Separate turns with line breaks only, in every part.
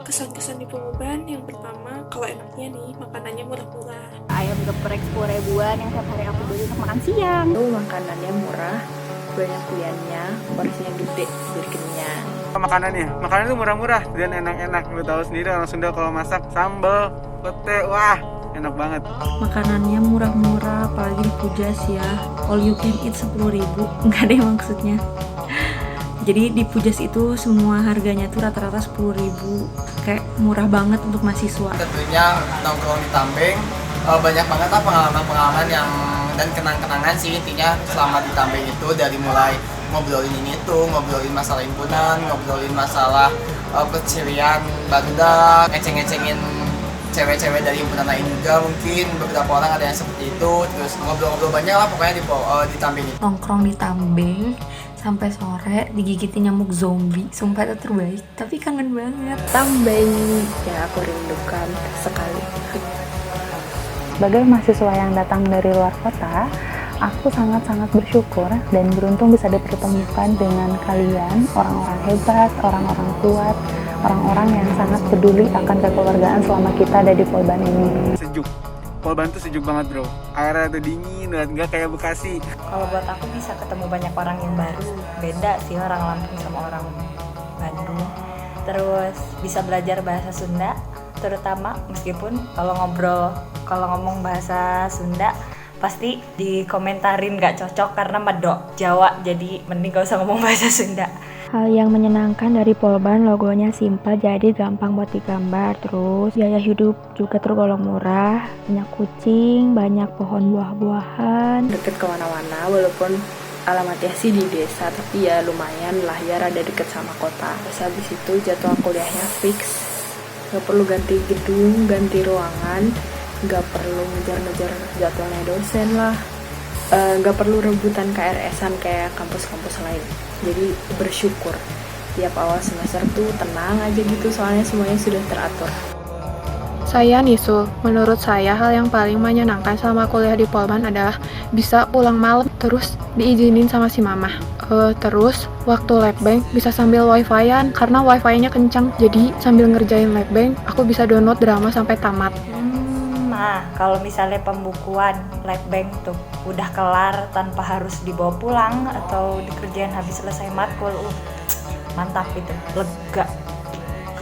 Kesan-kesan di Polban yang pertama, kalau enaknya nih, makanannya murah-murah.
Ayam geprek 10 ribuan yang tiap hari aku beli untuk makan siang.
Itu makanannya murah, banyak pilihannya, porsinya gede, jadi kenyang.
Makanan itu murah-murah dan enak-enak. Lu tahu sendiri orang Sunda kalau masak sambal, pete, wah enak banget.
Makanannya murah-murah, apalagi di Pujas ya. All you can eat 10.000, enggak deh maksudnya. Jadi di Pujas itu semua harganya tuh rata-rata 10.000, kayak murah banget untuk mahasiswa.
Tentunya nongkrong di Tambeng, banyak banget lah pengalaman-pengalaman yang dan kenang-kenangan sih intinya selama di Tambeng itu, dari mulai ngobrolin ini tuh, ngobrolin masalah himpunan, ngobrolin masalah percirian barudak, ngeceng-ngecengin cewek-cewek dari himpunan lain juga, mungkin beberapa orang ada yang seperti itu, terus ngobrol-ngobrol banyak lah pokoknya di Tambeng itu.
Nongkrong di Tambeng sampai sore digigitin nyamuk zombie, sumpah itu terbaik, tapi kangen banget.
Tambeng ya aku rindukan sekali. Sebagai mahasiswa yang datang dari luar kota, aku sangat-sangat bersyukur dan beruntung bisa dipertemukan dengan kalian, orang-orang hebat, orang-orang kuat, orang-orang yang sangat peduli akan kekeluargaan selama kita ada di Polban ini.
Sejuk. Polban tuh sejuk banget bro. Airnya tuh dingin banget, nggak kayak Bekasi.
Kalau buat aku bisa ketemu banyak orang yang baru, beda sih orang Lampung sama orang Bandung. Terus bisa belajar bahasa Sunda, terutama meskipun kalau ngomong bahasa Sunda pasti dikomentarin nggak cocok karena medok Jawa, jadi mending gak usah ngomong bahasa Sunda.
Hal yang menyenangkan dari Polban, logonya simpel jadi gampang buat digambar. Terus biaya hidup juga tergolong murah, banyak kucing, banyak pohon buah-buahan.
Deket kemana-mana, walaupun alamatnya sih di desa, tapi ya lumayan lah ya, rada deket sama kota. Terus habis itu jadwal kuliahnya fix, gak perlu ganti gedung, ganti ruangan, gak perlu ngejar-ngejar jadwalnya dosen lah, gak perlu rebutan KRS-an kayak kampus-kampus lain. Jadi bersyukur tiap awal semester tuh tenang aja gitu, soalnya semuanya sudah teratur.
Saya Nisul, menurut saya hal yang paling menyenangkan selama kuliah di Polban adalah bisa pulang malam terus diizinin sama si mamah. Terus waktu lab bank bisa sambil wifi-an karena wifi-nya kencang, jadi sambil ngerjain lab bank aku bisa download drama sampai tamat.
Nah, kalau misalnya pembukuan lab bank tuh udah kelar tanpa harus dibawa pulang atau dikerjain habis selesai matkul, mantap itu, lega.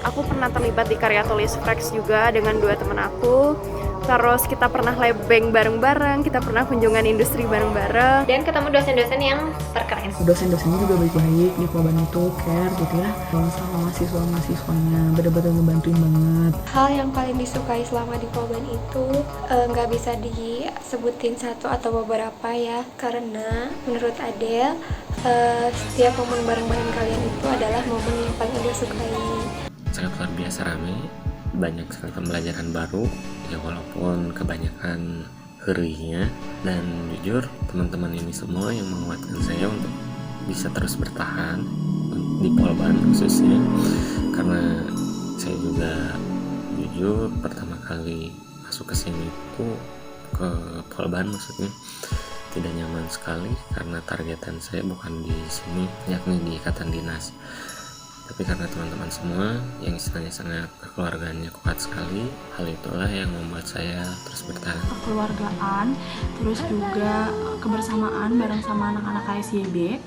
Aku pernah terlibat di karya tulis Frex juga dengan 2 teman aku. Terus kita pernah lab bank bareng-bareng, kita pernah kunjungan industri bareng-bareng, dan ketemu dosen-dosen yang terkeren.
Dosen-dosennya juga baik-baik di Polban itu, care gitu ya, sama mahasiswa-mahasiswanya, bener-bener ngebantuin banget.
Hal yang paling disukai selama di Polban itu nggak bisa disebutin satu atau beberapa ya, karena menurut Adele setiap momen bareng-bareng kalian itu adalah momen yang paling Adele sukai.
Sangat luar biasa ramai, banyak sekali pembelajaran baru ya, walaupun kebanyakan herinya, dan jujur teman-teman ini semua yang menguatkan saya untuk bisa terus bertahan di Polban khususnya, karena saya juga jujur pertama kali masuk ke sini itu, ke Polban maksudnya, tidak nyaman sekali karena targetan saya bukan di sini, yakni di ikatan dinas. Tapi karena teman-teman semua yang istilahnya sangat kekeluargaannya kuat sekali, hal itulah yang membuat saya terus bertahan.
Kekeluargaan, terus juga kebersamaan bareng sama anak-anak KSYB,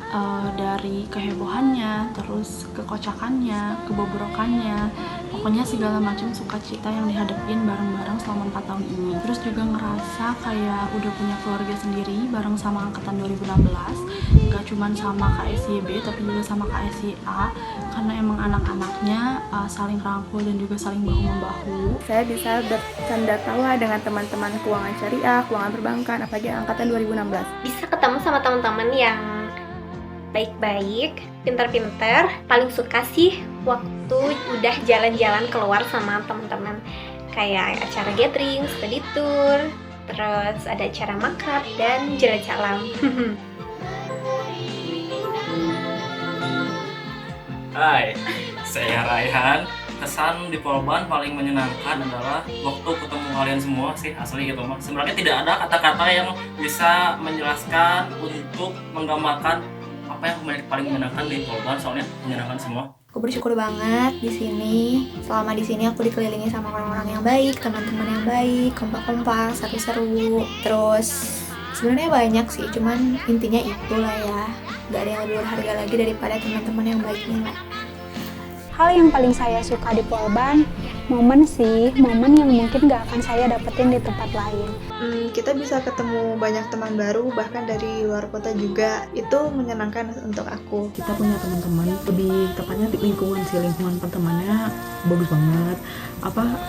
dari kehebohannya, terus kekocakannya, kebobrokannya, pokoknya segala macam sukacita yang dihadapin bareng-bareng selama 4 tahun ini. Terus juga ngerasa kayak udah punya keluarga sendiri bareng sama angkatan 2016, gak cuman sama KSYB tapi juga sama KSYA, karena emang anak-anaknya saling rangkul dan juga saling bahu-membahu.
Saya bisa bercanda tawa dengan teman-teman keuangan syariah, keuangan perbankan, apalagi angkatan 2016.
Bisa ketemu sama teman-teman yang baik-baik, pintar-pintar. Paling suka sih waktu udah jalan-jalan keluar sama teman-teman, kayak acara gathering, study tour, terus ada acara makrab dan jalan calam.
Hai, saya Raihan. Kesan di Polban paling menyenangkan adalah waktu ketemu kalian semua sih, asli gitu mah. Sebenarnya tidak ada kata-kata yang bisa menjelaskan untuk menggambarkan apa yang paling menyenangkan di Polban, soalnya menyenangkan semua.
Aku bersyukur banget di sini. Selama di sini aku dikelilingi sama orang-orang yang baik, teman-teman yang baik, kompak-kompak, seru-seru. Terus sebenarnya banyak sih, cuman intinya itulah ya. Gak ada yang lebih berharga lagi daripada teman-teman yang baiknya lah.
Hal yang paling saya suka di Polban, momen yang mungkin gak akan saya dapetin di tempat lain.
Kita bisa ketemu banyak teman baru, bahkan dari luar kota juga. Itu menyenangkan untuk aku.
Kita punya teman-teman, lebih tepatnya di lingkungan pertemanannya bagus banget.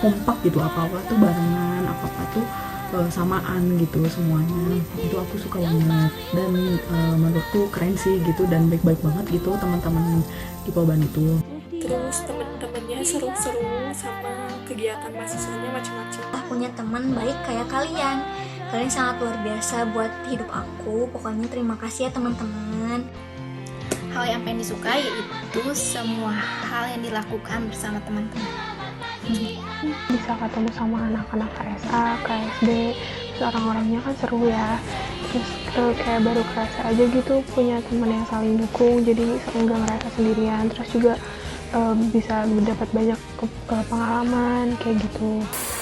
Kompak gitu, apa-apa tuh barengan, apa-apa tuh samaan gitu semuanya. Itu aku suka banget. Dan menurutku keren sih gitu, dan baik-baik banget gitu teman-teman di Polban itu.
Terus temen-temennya seru-seru sama kegiatan mahasiswanya macam-macam.
Punya teman baik kayak kalian. Kalian sangat luar biasa buat hidup aku. Pokoknya terima kasih ya teman-teman.
Hal yang paling disukai yaitu semua hal yang dilakukan bersama teman-teman.
Bisa ketemu sama anak-anak KSA, KSD, orang-orangnya kan seru ya. Terus kayak baru kerasa aja gitu punya teman yang saling dukung, jadi nggak ngerasa sendirian. Terus juga bisa mendapat banyak pengalaman kayak gitu.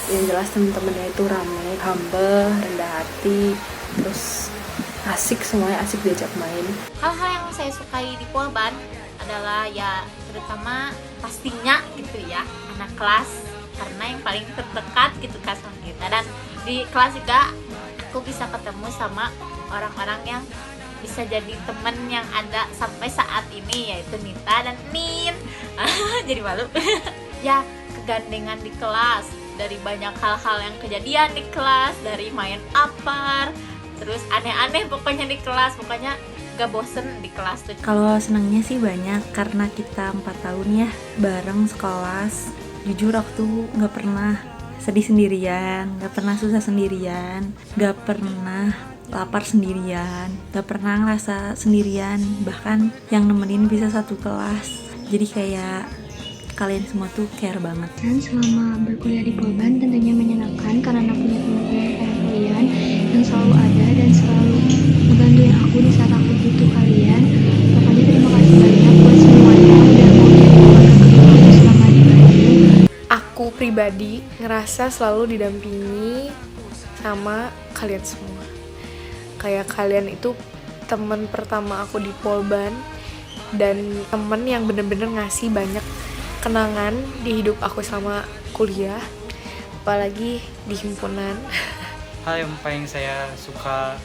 Yang jelas temen-temennya itu ramai, humble, rendah hati, terus asik, semuanya asik diajak main.
Hal-hal yang saya sukai di Polban adalah ya terutama pastinya gitu ya anak kelas, karena yang paling terdekat gitu kan sama kita. Dan di kelas juga aku bisa ketemu sama orang-orang yang bisa jadi temen yang ada sampai saat ini, yaitu Nita dan Nin. Jadi malu. Ya, kegandengan di kelas, dari banyak hal-hal yang kejadian di kelas, dari main apar, terus aneh-aneh pokoknya di kelas, pokoknya gak bosen di kelas tuh.
Kalau senangnya sih banyak, karena kita 4 tahun ya bareng sekelas. Jujur aku tuh gak pernah sedih sendirian, gak pernah susah sendirian, gak pernah lapar sendirian, gak pernah ngerasa sendirian, bahkan yang nemenin bisa satu kelas. Jadi kayak kalian semua tuh care banget.
Dan selama berkuliah di Polban tentunya menyenangkan karena punya teman-teman kayak kalian yang selalu ada dan selalu ngebantuin aku di saat aku butuh kalian. Pokoknya terima kasih banyak buat semuanya udah mau jadi keluarga kedua aku selama di Bandung.
Aku pribadi ngerasa selalu didampingi sama kalian semua. Kayak kalian itu teman pertama aku di Polban, dan teman yang bener-bener ngasih banyak kenangan di hidup aku selama kuliah, apalagi di himpunan.
Hal yang paling saya suka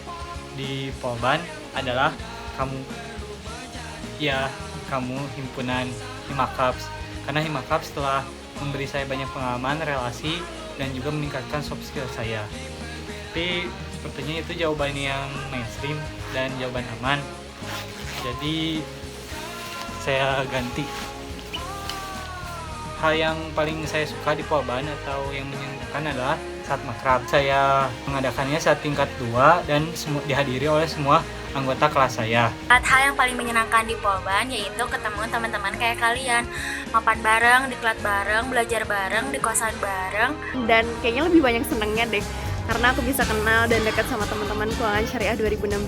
di Polban adalah kamu himpunan Himakaps, karena Himakaps telah memberi saya banyak pengalaman, relasi, dan juga meningkatkan soft skill saya. Tapi sepertinya itu jawaban yang mainstream dan jawaban aman, jadi saya ganti. Hal yang paling saya suka di Polban atau yang menyenangkan adalah saat makrab. Saya mengadakannya saat tingkat 2 dan dihadiri oleh semua anggota kelas saya.
Hal yang paling menyenangkan di Polban yaitu ketemu teman-teman kayak kalian, mapan bareng, diklat bareng, belajar bareng, di kosan bareng.
Dan kayaknya lebih banyak senangnya deh, karena aku bisa kenal dan dekat sama teman-teman Keuangan Syariah 2016.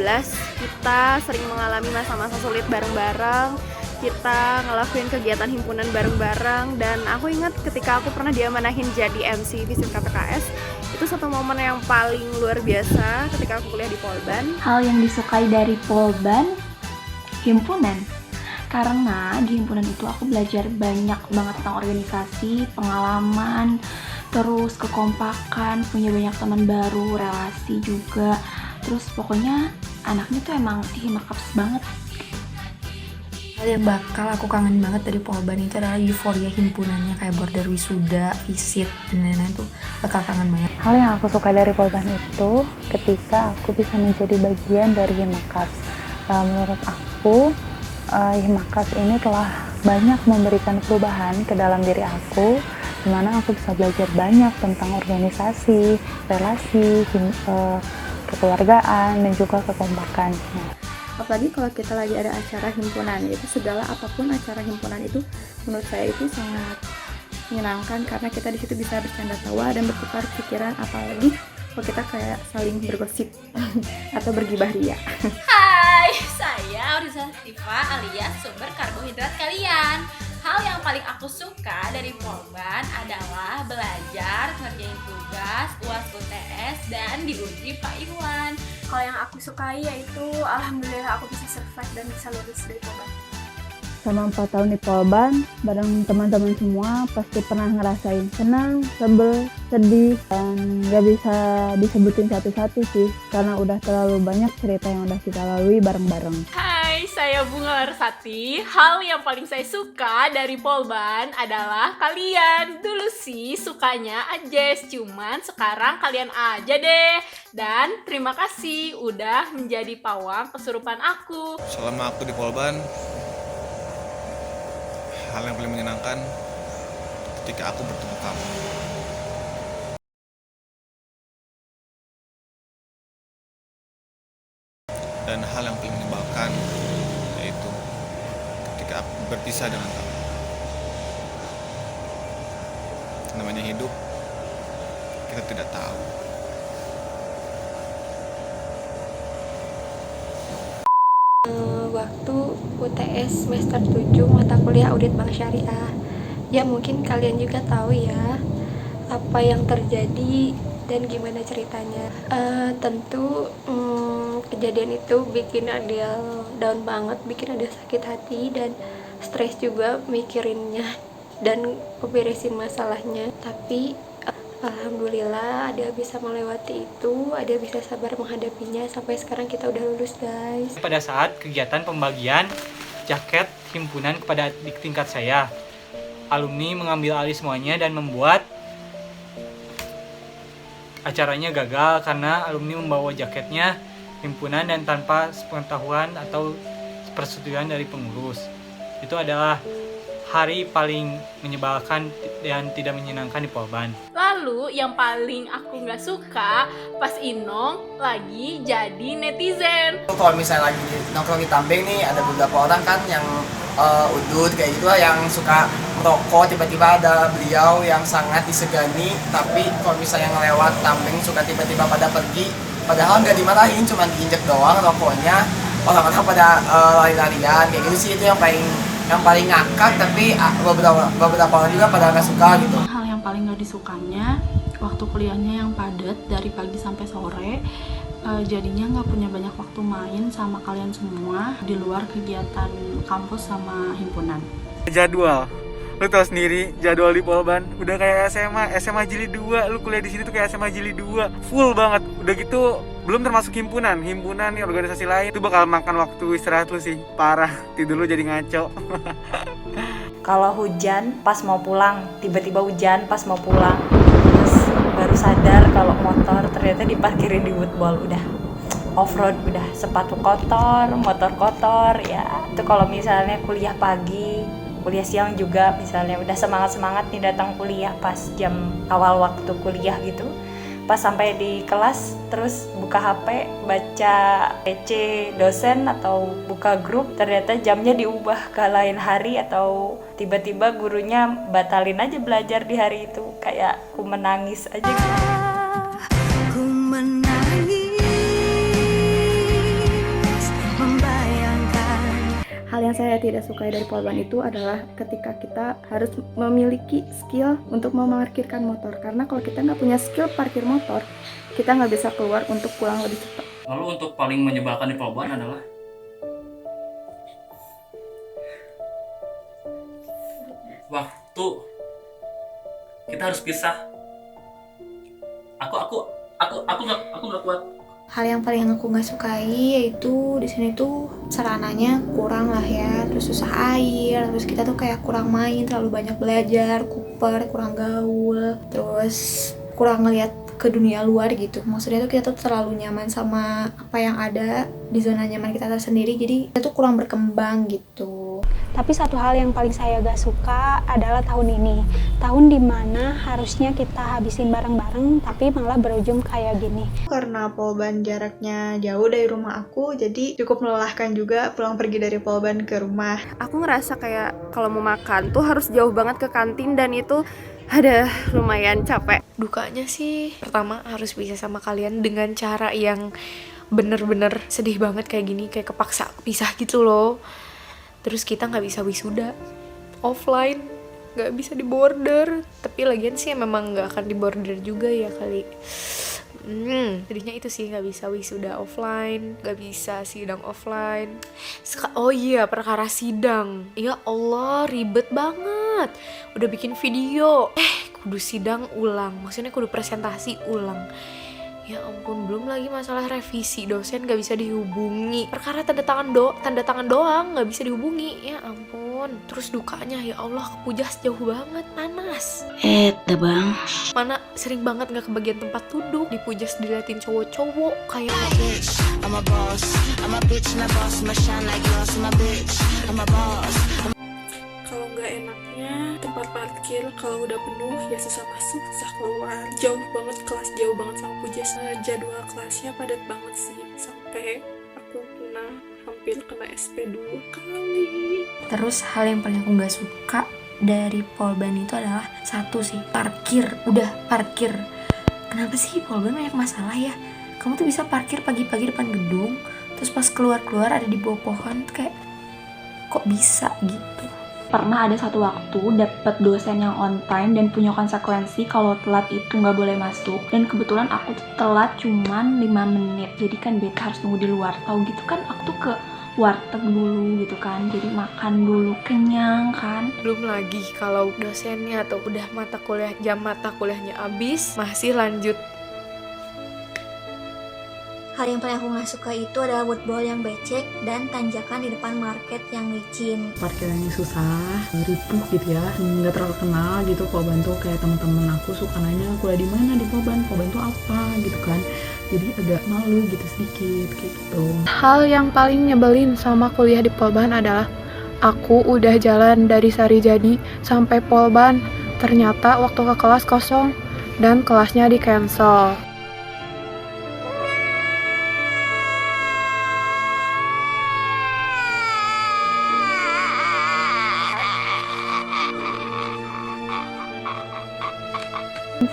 Kita sering mengalami masa-masa sulit bareng-bareng, kita ngelakuin kegiatan himpunan bareng-bareng, dan aku ingat ketika aku pernah diamanahin jadi MC di Visip KPKS, itu satu momen yang paling luar biasa ketika aku kuliah di Polban.
Hal yang disukai dari Polban, himpunan. Karena di himpunan itu aku belajar banyak banget tentang organisasi, pengalaman, terus kekompakan, punya banyak teman baru, relasi juga. Terus pokoknya anaknya tuh emang himakaps banget. Hal yang bakal aku kangen banget dari Polban itu adalah euforia himpunannya, kayak border wisuda, visit, dan lain-lain tuh bakal kangen banget.
Hal yang aku suka dari Polban itu ketika aku bisa menjadi bagian dari Himakaps. Menurut aku, Himakaps ini telah banyak memberikan perubahan ke dalam diri aku, dimana aku bisa belajar banyak tentang organisasi, relasi, kekeluargaan, dan juga kekompakan.
Apalagi kalau kita lagi ada acara himpunan, itu segala apapun acara himpunan itu menurut saya itu sangat menyenangkan, karena kita di situ bisa bercanda tawa dan bertukar pikiran, apalagi kalau kita kayak saling bergosip atau bergibah ria.
Hai, saya Auriza Tifa alias sumber karbohidrat kalian.
Hal yang paling aku suka dari Polban adalah belajar, ngerjain tugas, UAS UTS, dan diuji Pak Iwan.
Kalau yang aku sukai yaitu alhamdulillah aku bisa survive dan bisa lulus dari Polban.
Selama 4 tahun di Polban, bareng teman-teman semua pasti pernah ngerasain senang, sebel, sedih, dan gak bisa disebutin satu-satu sih, karena udah terlalu banyak cerita yang udah kita lalui bareng-bareng.
Hai, saya Bunga Larsati. Hal yang paling saya suka dari Polban adalah kalian. Dulu sih sukanya Ajes, cuman sekarang kalian aja deh. Dan terima kasih udah menjadi pawang kesurupan aku.
Selama aku di Polban, hal yang paling menyenangkan ketika aku bertemu kamu. Dan hal yang paling menyebalkan yaitu ketika aku berpisah dengan kamu. Namanya hidup, kita tidak tahu.
Waktu UTS semester 7 mata kuliah audit bank syariah. Ya mungkin kalian juga tahu ya apa yang terjadi dan gimana ceritanya. Tentu kejadian itu bikin Adel down banget, bikin Adel sakit hati dan stres juga mikirinnya dan beresin masalahnya. Tapi alhamdulillah Adel bisa melewati itu, Adel bisa sabar menghadapinya. Sampai sekarang kita udah lulus guys.
Pada saat kegiatan pembagian jaket himpunan kepada adik tingkat saya, alumni mengambil alih semuanya dan membuat acaranya gagal karena alumni membawa jaketnya himpunan dan tanpa sepengetahuan atau persetujuan dari pengurus. Itu adalah hari paling menyebalkan dan tidak menyenangkan di Polban.
Lalu yang paling aku nggak suka pas Inong lagi jadi netizen.
Kalau misalnya lagi nongkrong di Tambeng nih, ada beberapa orang kan yang udut kayak gitu lah, yang suka merokok. Tiba-tiba ada beliau yang sangat disegani, tapi kalau misalnya ngelewat Tambeng suka tiba-tiba pada pergi, padahal nggak dimarahin, cuma diinjek doang rokoknya. Orang-orang pada lari-larian kayak gitu sih. Itu yang paling ngakak, tapi beberapa orang juga pada nggak suka gitu.
Hal yang paling nggak disukanya waktu kuliahnya yang padat dari pagi sampai sore, jadinya nggak punya banyak waktu main sama kalian semua di luar kegiatan kampus sama himpunan.
Jadwal, lu tau sendiri jadwal di Polban udah kayak SMA jilid 2. Lu kuliah di sini tuh kayak SMA jilid 2, full banget. Udah gitu belum termasuk himpunan nih, organisasi lain. Itu bakal makan waktu istirahat lu sih, parah. Tidur lu jadi ngaco.
Kalau hujan pas mau pulang, tiba-tiba hujan pas mau pulang, terus baru sadar kalau motor ternyata diparkirin di woodball. Udah off-road, udah sepatu kotor, motor kotor ya. Itu kalau misalnya kuliah pagi, kuliah siang juga misalnya udah semangat nih datang kuliah pas jam awal waktu kuliah gitu. Pas sampai di kelas terus buka HP, baca PC dosen atau buka grup, ternyata jamnya diubah ke lain hari atau tiba-tiba gurunya batalin aja belajar di hari itu. Kayak aku menangis aja gitu.
Ku menangis membayangkan.
Hal yang saya tidak sukai dari Polban itu adalah ketika kita harus memiliki skill untuk memarkirkan motor. Karena kalau kita nggak punya skill parkir motor, kita nggak bisa keluar untuk pulang lebih cepat.
Lalu untuk paling menyebalkan di Polban adalah waktu kita harus pisah. Aku nggak kuat.
Hal yang paling aku nggak sukai yaitu di sini tuh sarananya kurang lah ya, terus susah air, terus kita tuh kayak kurang main, terlalu banyak belajar, kuper, kurang gaul, terus kurang ngeliat ke dunia luar gitu. Maksudnya tuh kita tuh terlalu nyaman sama apa yang ada di zona nyaman kita tersendiri, jadi kita tuh kurang berkembang gitu.
Tapi satu hal yang paling saya gak suka adalah tahun ini. Tahun dimana harusnya kita habisin bareng-bareng, tapi malah berujung kayak gini.
Karena Polban jaraknya jauh dari rumah aku, jadi cukup melelahkan juga pulang pergi dari Polban ke rumah.
Aku ngerasa kayak kalau mau makan tuh harus jauh banget ke kantin, dan itu ada lumayan capek.
Dukanya sih, pertama harus bisa sama kalian dengan cara yang bener-bener sedih banget kayak gini, kayak kepaksa pisah gitu loh. Terus kita nggak bisa wisuda, offline, nggak bisa di border. Tapi lagian sih memang nggak akan di border juga ya kali. Jadinya itu sih, nggak bisa wisuda offline, nggak bisa sidang offline. Oh iya, perkara sidang, ya Allah ribet banget. Udah bikin video, kudu sidang ulang, maksudnya kudu presentasi ulang. Ya ampun, belum lagi masalah revisi, dosen gak bisa dihubungi. Perkara tanda tangan doang gak bisa dihubungi. Ya ampun. Terus dukanya, ya Allah, ke Pujas jauh banget, panas.
Dah bang.
Mana sering banget gak kebagian tempat duduk. Di Pujas diliatin cowok-cowok kayak
I'm a boss, I'm a bitch, and a boss, I'm a shine like glass, I'm a bitch, I'm a boss.
Kalau nggak enaknya tempat parkir kalau udah penuh ya susah masuk, susah keluar. Jauh banget kelas, jauh banget sama Pujas. Jadwal kelasnya padat banget sih, sampai aku hampir kena SP 2 kali.
Terus hal yang paling aku gak suka dari Polban itu adalah satu sih, parkir. Udah parkir, kenapa sih Polban banyak masalah ya? Kamu tuh bisa parkir pagi-pagi depan gedung, terus pas keluar-keluar ada di bawah pohon, kayak kok bisa gitu.
Pernah ada satu waktu dapet dosen yang on time dan punya konsekuensi kalau telat itu nggak boleh masuk. Dan kebetulan aku tuh telat cuman 5 menit. Jadi kan beta harus nunggu di luar. Tahu gitu kan, aku tuh ke warteg dulu gitu kan. Jadi makan dulu, kenyang kan.
belum lagi kalau dosennya atau udah jam mata kuliahnya habis masih lanjut.
Hal yang paling aku gak suka itu adalah woodball yang becek dan tanjakan di depan market yang licin.
Parkirannya susah, ripuh gitu ya, nggak terlalu kenal gitu. Polban tuh kayak teman-teman aku suka nanya kuliah di mana di Polban tuh apa gitu kan. Jadi agak malu gitu sedikit kayak gitu.
Hal yang paling nyebelin sama kuliah di Polban adalah aku udah jalan dari Sarijadi sampai Polban, ternyata waktu ke kelas kosong dan kelasnya di cancel.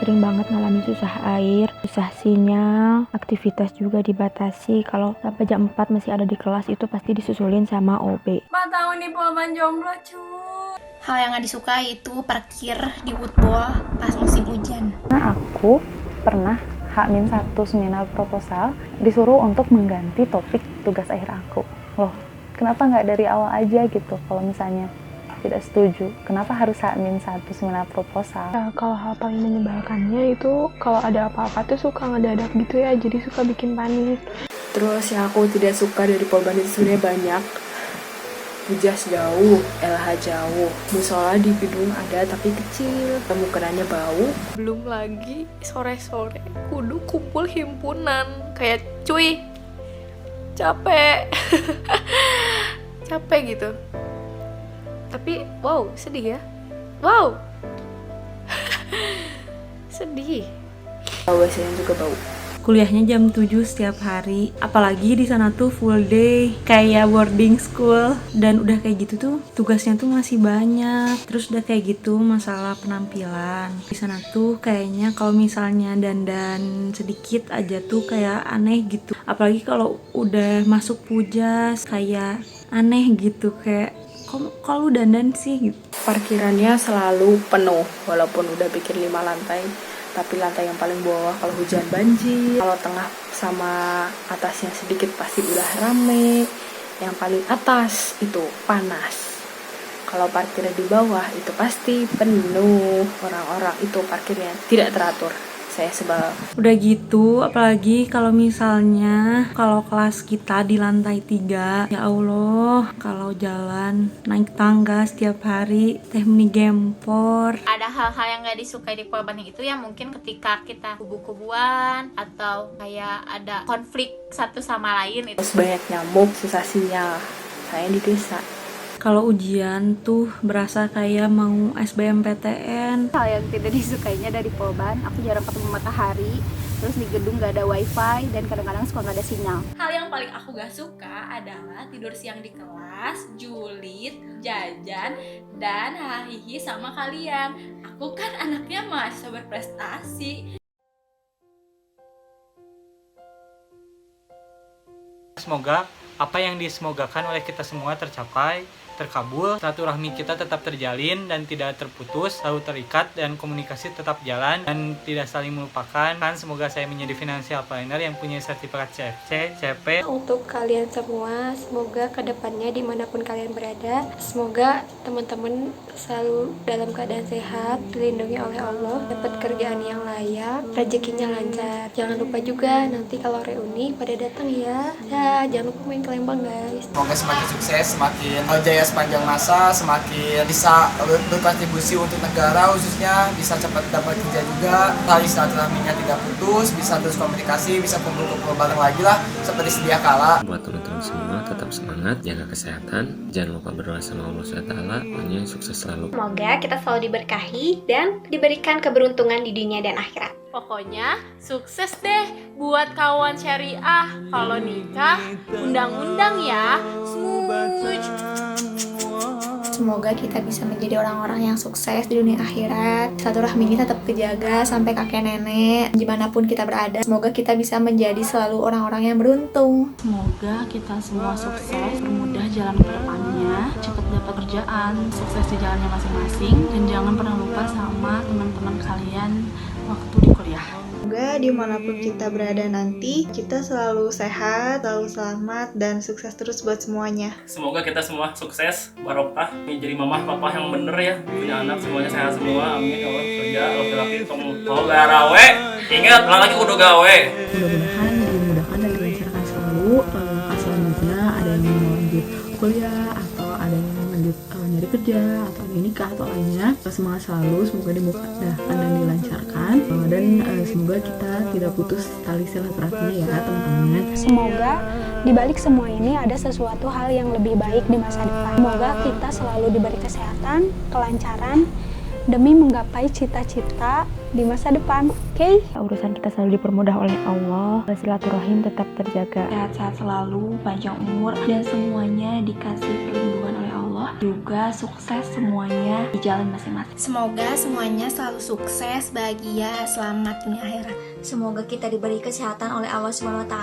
Sering banget ngalamin susah air, susah sinyal, aktivitas juga dibatasi. Kalau sampai jam 4 masih ada di kelas itu pasti disusulin sama OB.
4 tahun di Polban jomblo cuy.
Hal yang gak disuka itu parkir di woodball pas musim hujan.
Nah, aku pernah H-1 seminar proposal disuruh untuk mengganti topik tugas akhir aku. Loh, kenapa nggak dari awal aja gitu kalau misalnya tidak setuju? Kenapa harus H-1 seminar proposal?
Ya, kalau hal paling menyebalkannya itu kalau ada apa-apa tuh suka ngedadak gitu ya, jadi suka bikin panik.
Terus yang aku tidak suka dari Polban itu sebenarnya banyak. Pujas jauh, LH jauh, musola di gedung ada tapi kecil, kemukannya bau.
Belum lagi sore-sore kudu kumpul himpunan. Kayak cuy, capek. Capek gitu. Tapi wow, sedih ya. Wow. Sedih.
WC-nya juga bau.
Kuliahnya jam 7 setiap hari, apalagi di sana tuh full day kayak boarding school, dan udah kayak gitu tuh tugasnya tuh masih banyak. Terus udah kayak gitu masalah penampilan di sana tuh kayaknya kalau misalnya dandan sedikit aja tuh kayak aneh gitu, apalagi kalau udah masuk Pujas kayak aneh gitu, kayak kalau dandan sih gitu.
Parkirannya selalu penuh walaupun udah bikin 5 lantai. Tapi lantai yang paling bawah kalau hujan banjir, kalau tengah sama atasnya sedikit pasti udah rame. Yang paling atas itu panas. Kalau parkirnya di bawah itu pasti penuh orang-orang, itu parkirnya tidak teratur. Saya sebel.
Udah gitu, apalagi kalau misalnya kalau kelas kita di lantai 3, ya Allah, kalau jalan naik tangga setiap hari teh meni gempor.
Ada hal-hal yang gak disukai di Polban itu ya, mungkin ketika kita kubu-kubuan atau kayak ada konflik satu sama lain itu.
Terus banyak nyamuk, susah sinyal. Saya di desa.
Kalau ujian tuh berasa kayak mau SBMPTN.
Hal yang tidak disukainya dari Polban, aku jarang ketemu matahari, terus di gedung gak ada wifi, dan kadang-kadang suka gak ada sinyal.
Hal yang paling aku gak suka adalah tidur siang di kelas, julid, jajan, dan hahihi sama kalian. Aku kan anaknya mahasiswa berprestasi.
Semoga apa yang disemogakan oleh kita semua tercapai, terkabul, silaturahmi kita tetap terjalin dan tidak terputus, selalu terikat dan komunikasi tetap jalan dan tidak saling melupakan. Dan semoga saya menjadi financial planner yang punya sertifikat CFC, CP.
Untuk kalian semua, semoga kedepannya dimanapun kalian berada, semoga teman-teman selalu dalam keadaan sehat, dilindungi oleh Allah, dapat kerjaan yang layak, rezekinya lancar. Jangan lupa juga nanti kalau reuni pada datang ya. Ya, jangan lupa main ke Lembang guys.
Semoga semakin sukses, semakin jaya sepanjang masa, semakin bisa berkontribusi untuk negara, khususnya bisa cepat dapat kerja juga, tali silaturahminya tidak putus, bisa terus komunikasi, bisa kumpul-kumpul bareng lagi lah seperti sedia kala.
Buat teman-teman semua tetap semangat, jaga kesehatan, jangan lupa berdoa sama Allah SWT, pokoknya sukses selalu.
Semoga kita selalu diberkahi dan diberikan keberuntungan di dunia dan akhirat.
Pokoknya sukses deh buat kawan syariah. Kalau nikah, undang-undang ya. Smooch.
Semoga kita bisa menjadi orang-orang yang sukses di dunia akhirat. Silaturahmi ini tetap kejaga sampai kakek nenek, dimanapun kita berada. Semoga kita bisa menjadi selalu orang-orang yang beruntung.
Semoga kita semua sukses, permudah jalan ke depannya, cepat dapat kerjaan, sukses di jalannya masing-masing, dan jangan pernah lupa sama teman-teman kalian waktu di kuliah.
Semoga dimanapun kita berada nanti, kita selalu sehat, selalu selamat, dan sukses terus buat semuanya.
Semoga kita semua sukses, barokah, menjadi mamah papa yang bener ya, punya anak semuanya sehat semua, amin. Allah kerja, laki-laki tong garawe, ingat laki kudu gawe.
Mudah-mudahan dimudahkan dan dilancarkan selalu, selanjutnya ada yang mau lanjut kuliah atau ada yang mau lanjut nyari kerja atau ada yang nikah atau lainnya. Semangat selalu, semoga dimudahkan dan dilancarkan, dan semoga kita tidak putus tali silaturahminya ya teman-teman.
Semoga di balik semua ini ada sesuatu hal yang lebih baik di masa depan. Semoga kita selalu diberi kesehatan, kelancaran demi menggapai cita-cita di masa depan. Oke? Urusan kita selalu dipermudah oleh Allah, silaturahim tetap terjaga.
Sehat-sehat selalu, panjang umur, dan semuanya dikasih perlindungan oleh Allah. Juga sukses semuanya di jalan masing-masing.
Semoga semuanya selalu sukses, bahagia, selamat dunia akhirat. Semoga kita diberi kesehatan oleh Allah SWT,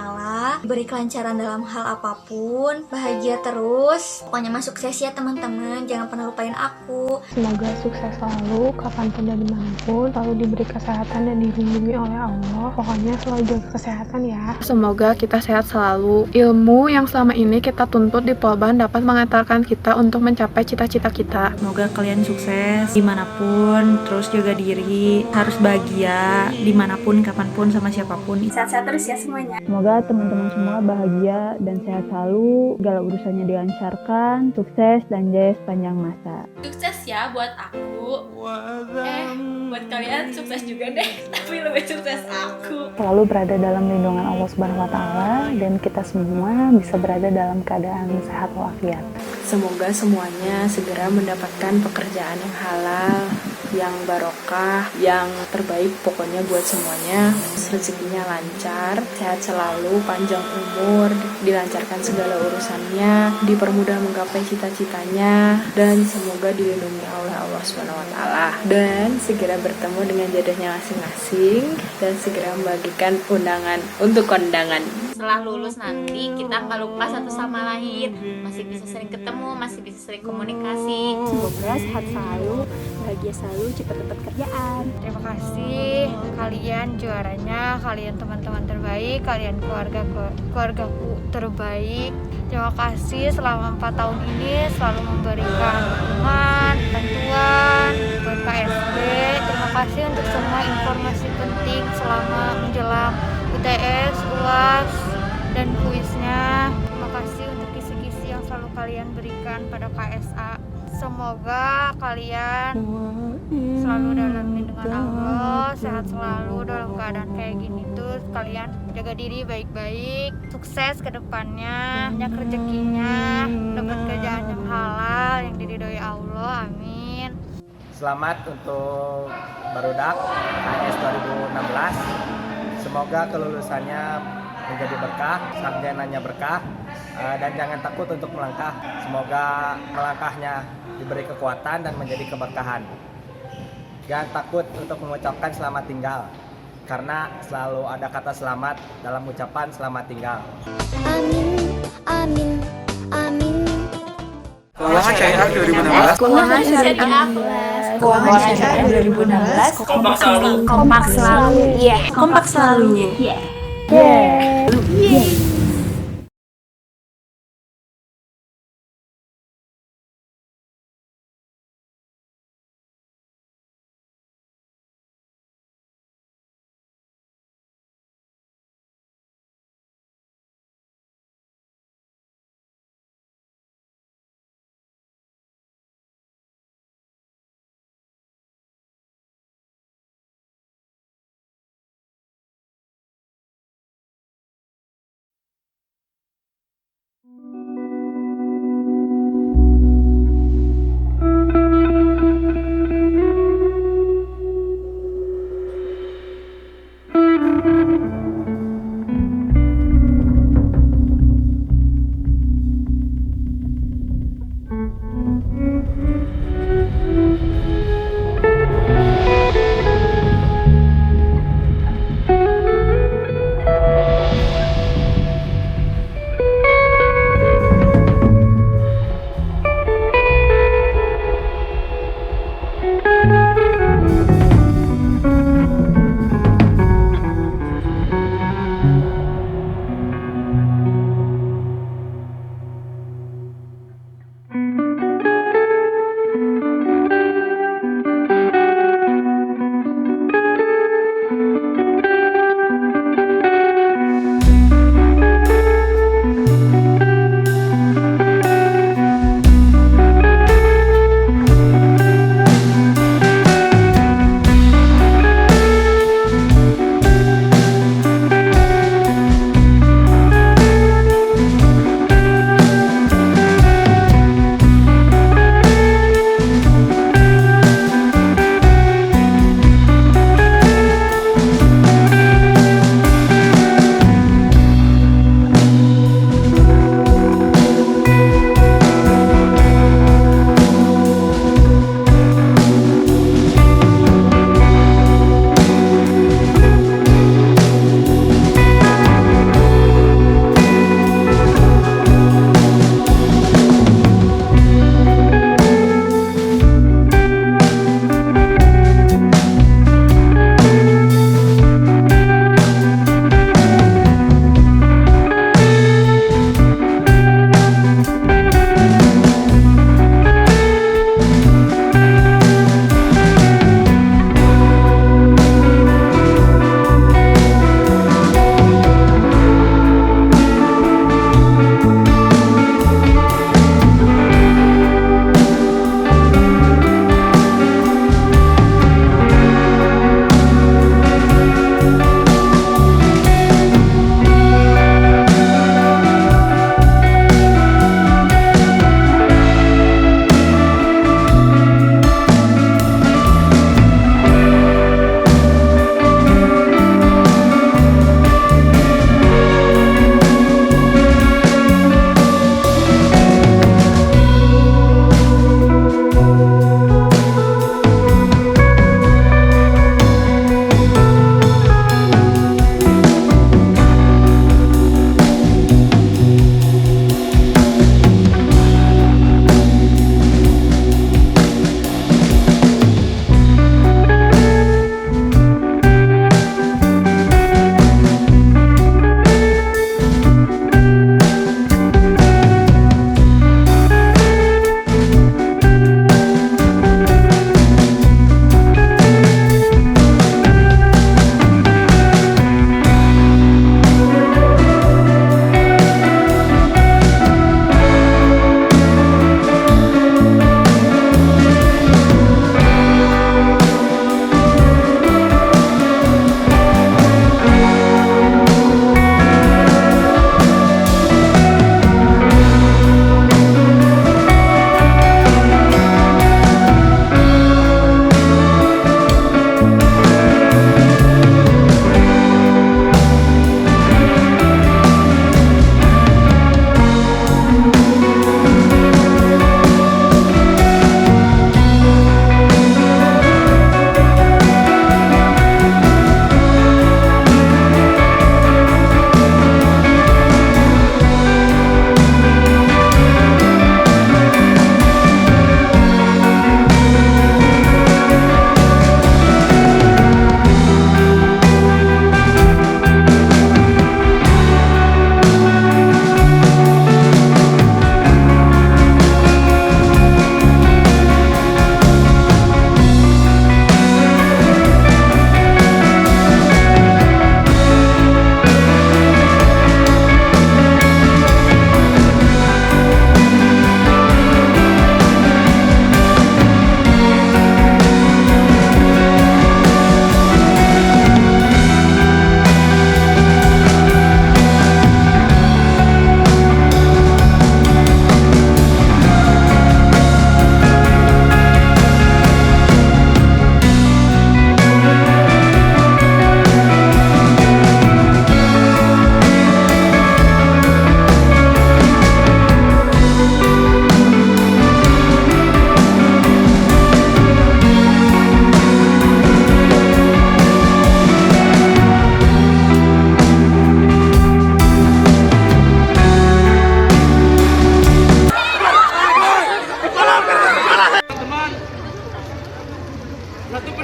diberi kelancaran dalam hal apapun, bahagia terus. Pokoknya mah sukses ya teman-teman, jangan pernah lupain aku.
Semoga sukses selalu, kapanpun dan dimanapun, selalu diberi kesehatan dan dilindungi oleh Allah. Pokoknya selalu jaga kesehatan ya.
Semoga kita sehat selalu. Ilmu yang selama ini kita tuntut di Polban dapat mengantarkan kita untuk mencapai cita-cita kita.
Semoga kalian sukses dimanapun, terus jaga diri, harus bahagia dimanapun, kapanpun, sama siapapun.
Sehat-sehat terus ya semuanya.
Semoga teman-teman semua bahagia dan sehat selalu, segala urusannya dilancarkan, sukses dan jaya sepanjang masa.
Sukses ya buat aku. Buat kalian sukses juga deh, tapi lebih sukses aku.
Selalu berada dalam lindungan Allah Subhanahu wa Ta'ala, dan kita semua bisa berada dalam keadaan sehat walafiat.
Semoga semuanya segera mendapatkan pekerjaan yang halal, yang barokah, yang terbaik pokoknya buat semuanya. Rezekinya lancar, sehat selalu, panjang umur, dilancarkan segala urusannya, dipermudah menggapai cita-citanya, dan semoga dilindungi oleh Allah SWT, dan segera bertemu dengan jodohnya masing-masing, dan segera membagikan undangan untuk kondangan.
Setelah lulus nanti kita nggak lupa satu sama lain, masih bisa sering ketemu, masih bisa sering komunikasi.
Semoga sehat selalu, bahagia selalu, cepat dapat kerjaan.
Terima kasih kalian juaranya, kalian teman-teman terbaik, kalian keluargaku terbaik. Terima kasih selama 4 tahun ini selalu memberikan dukungan, bantuan buat KSB. Terima kasih untuk semua informasi penting selama menjelang UTS, UAS, dan kuisnya. Terima kasih untuk kisi-kisi yang selalu kalian berikan pada KSA. Semoga kalian selalu dalam lindungan Allah, sehat selalu dalam keadaan kayak gini tuh. Kalian jaga diri baik-baik, sukses ke depannya, banyak rezekinya, dapat kerjaan yang halal, yang diridhoi Allah, amin.
Selamat untuk barudak KS 2016. Semoga kelulusannya menjadi berkah, sarjananya berkah, dan jangan takut untuk melangkah. Semoga melangkahnya diberi kekuatan dan menjadi keberkahan. Jangan takut untuk mengucapkan selamat tinggal, karena selalu ada kata selamat dalam ucapan selamat tinggal.
Amin.
Amin, amin.
Keuangan Syariah 2016.
Keuangan Syariah. Keuangan Syariah 2016.
Kompak selalu.
Kompak selalu. Iya, kompak selalu. Iya. Yeah.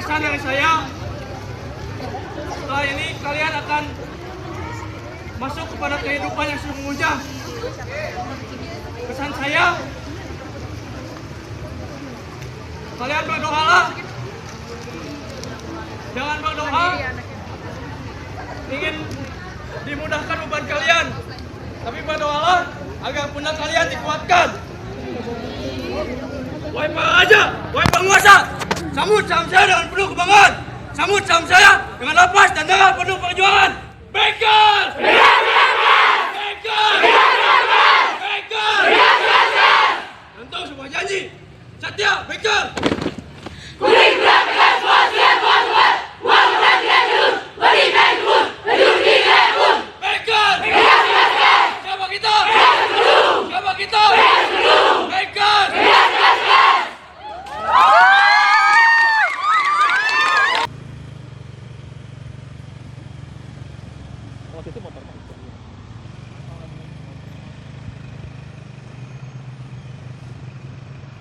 pesan dari saya, setelah ini kalian akan masuk kepada kehidupan yang sesungguhnya. Pesan saya, kalian berdoalah, jangan berdoa ingin dimudahkan beban kalian, tapi berdoalah agar pundak kalian dikuatkan. Wahai para raja, wahai penguasa, sambut saham saya dengan penuh kebanggaan. Sambut saham saya dengan nafas dan darah penuh perjuangan. Baker! Baker! Baker! Untuk sebuah janji, setia Baker! Kuning berat semua siap buat uang berat tidak turun, berikan turun, hidup tidak turun. Baker! Siapa kita? Siapa kita? Baker!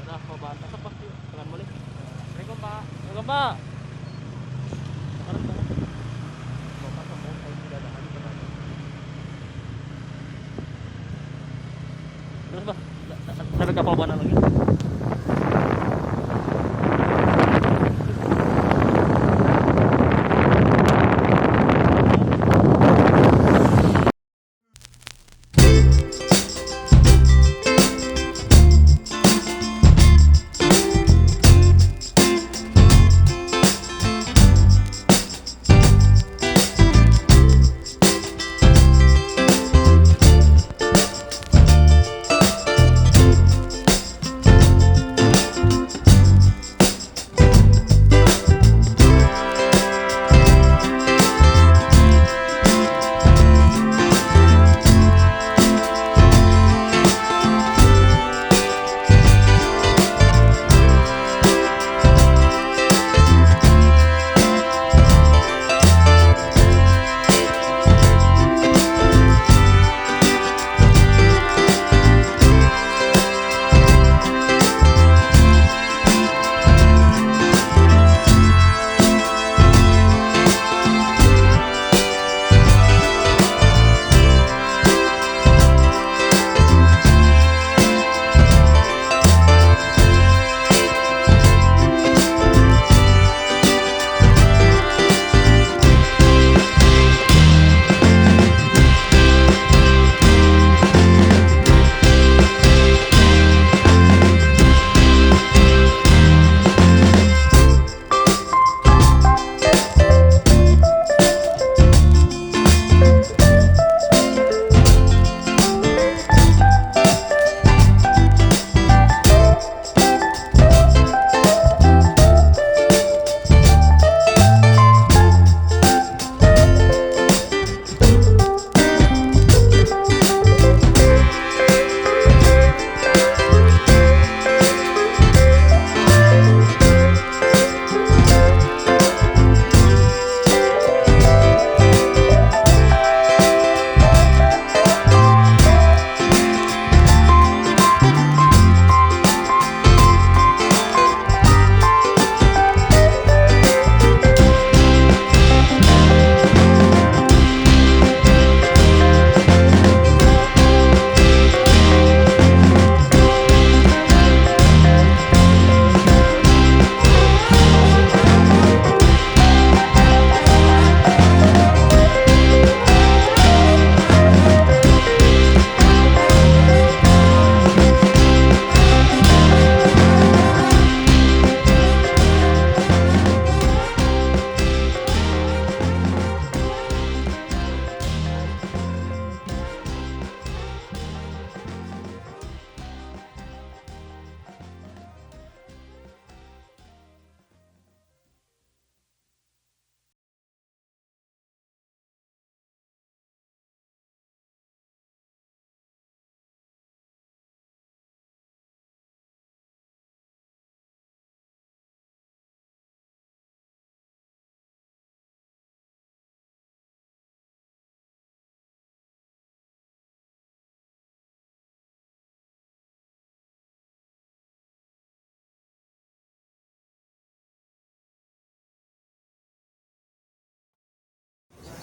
Udah, kau bahan tetap pasti tekan balik. Assalamualaikum Pak. Assalamualaikum Pak. Terus Pak, sampai kapal mana lagi?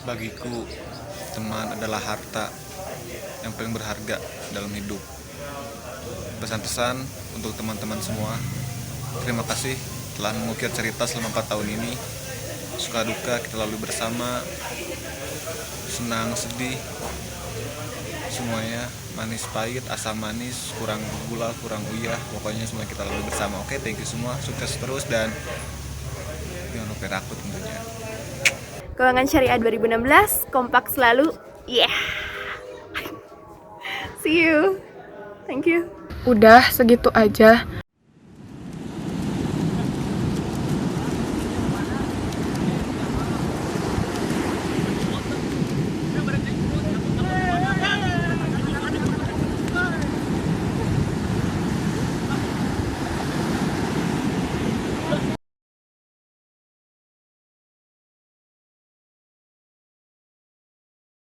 Bagiku, teman adalah harta yang paling berharga dalam hidup. Pesan-pesan untuk teman-teman semua, terima kasih telah mengukir cerita selama 4 tahun ini. Suka duka kita lalui bersama, senang, sedih, semuanya, manis pahit, asam manis, kurang gula, kurang uyah, pokoknya semua kita lalui bersama. Oke, thank you semua, sukses terus dan jangan lupa aku tentunya.
Keuangan Syariah 2016, kompak selalu, see you, thank you.
Udah segitu aja.